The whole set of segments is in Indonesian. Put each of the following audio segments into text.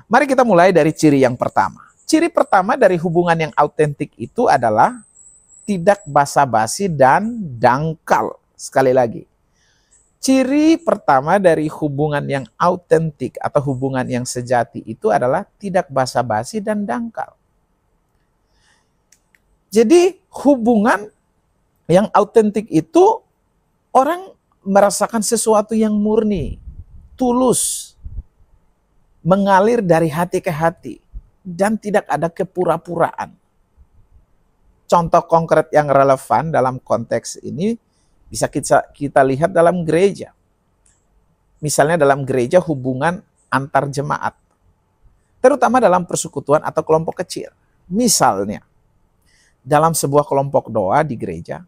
Mari kita mulai dari ciri yang pertama. Ciri pertama dari hubungan yang autentik itu adalah tidak basa-basi dan dangkal. Sekali lagi, ciri pertama dari hubungan yang autentik atau hubungan yang sejati itu adalah tidak basa-basi dan dangkal. Jadi hubungan yang autentik itu orang merasakan sesuatu yang murni, tulus, mengalir dari hati ke hati, dan tidak ada kepura-puraan. Contoh konkret yang relevan dalam konteks ini bisa kita lihat dalam gereja. Misalnya dalam gereja hubungan antar jemaat, terutama dalam persekutuan atau kelompok kecil. Misalnya, dalam sebuah kelompok doa di gereja,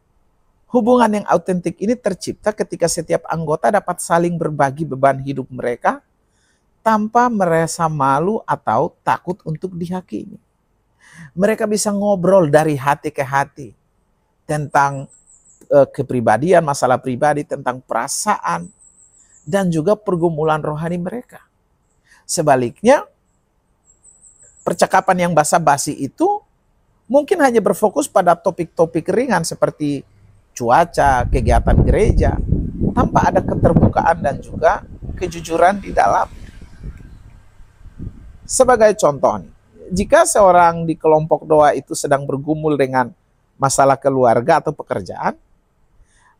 hubungan yang autentik ini tercipta ketika setiap anggota dapat saling berbagi beban hidup mereka tanpa merasa malu atau takut untuk dihakimi. Mereka bisa ngobrol dari hati ke hati tentang kepribadian, masalah pribadi, tentang perasaan, dan juga pergumulan rohani mereka. Sebaliknya, percakapan yang basa-basi itu mungkin hanya berfokus pada topik-topik ringan seperti cuaca, kegiatan gereja, tanpa ada keterbukaan dan juga kejujuran di dalam. Sebagai contoh nih, jika seorang di kelompok doa itu sedang bergumul dengan masalah keluarga atau pekerjaan,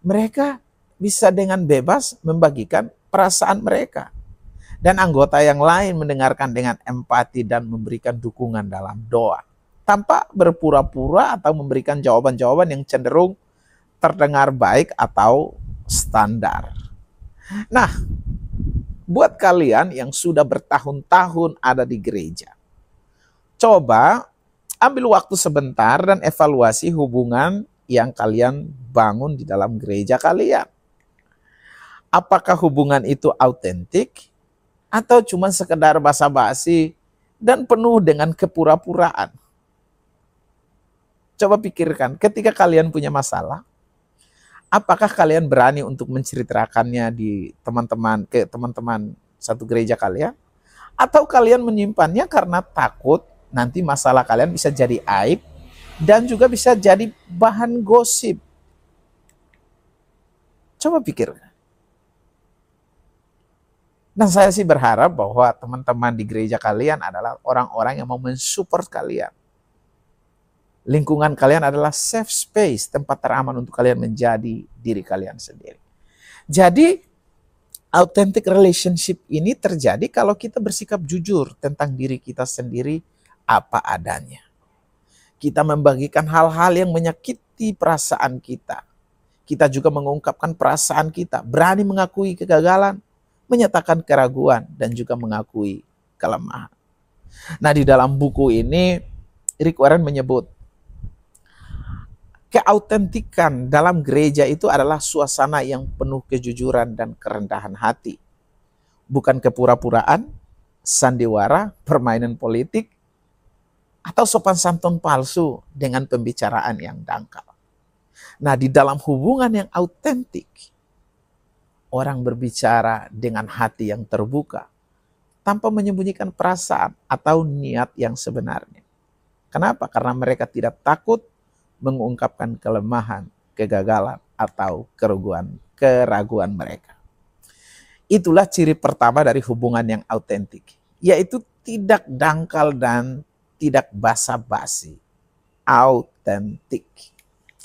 mereka bisa dengan bebas membagikan perasaan mereka. Dan anggota yang lain mendengarkan dengan empati dan memberikan dukungan dalam doa, tanpa berpura-pura atau memberikan jawaban-jawaban yang cenderung terdengar baik atau standar. Nah, buat kalian yang sudah bertahun-tahun ada di gereja, coba ambil waktu sebentar dan evaluasi hubungan yang kalian bangun di dalam gereja kalian. Apakah hubungan itu autentik atau cuma sekedar basa-basi dan penuh dengan kepura-puraan? Coba pikirkan, ketika kalian punya masalah, apakah kalian berani untuk menceritakannya ke teman-teman satu gereja kalian? Atau kalian menyimpannya karena takut nanti masalah kalian bisa jadi aib dan juga bisa jadi bahan gosip? Coba pikirkan. Dan saya sih berharap bahwa teman-teman di gereja kalian adalah orang-orang yang mau mensupport kalian. Lingkungan kalian adalah safe space, tempat teraman untuk kalian menjadi diri kalian sendiri. Jadi, authentic relationship ini terjadi kalau kita bersikap jujur tentang diri kita sendiri apa adanya. Kita membagikan hal-hal yang menyakiti perasaan kita. Kita juga mengungkapkan perasaan kita, berani mengakui kegagalan, menyatakan keraguan, dan juga mengakui kelemahan. Nah, di dalam buku ini, Rick Warren menyebut, keautentikan dalam gereja itu adalah suasana yang penuh kejujuran dan kerendahan hati. Bukan kepura-puraan, sandiwara, permainan politik, atau sopan santun palsu dengan pembicaraan yang dangkal. Nah, di dalam hubungan yang autentik, orang berbicara dengan hati yang terbuka, tanpa menyembunyikan perasaan atau niat yang sebenarnya. Kenapa? Karena mereka tidak takut mengungkapkan kelemahan, kegagalan, atau keraguan mereka. Itulah ciri pertama dari hubungan yang autentik, yaitu tidak dangkal dan tidak basa-basi. Autentik.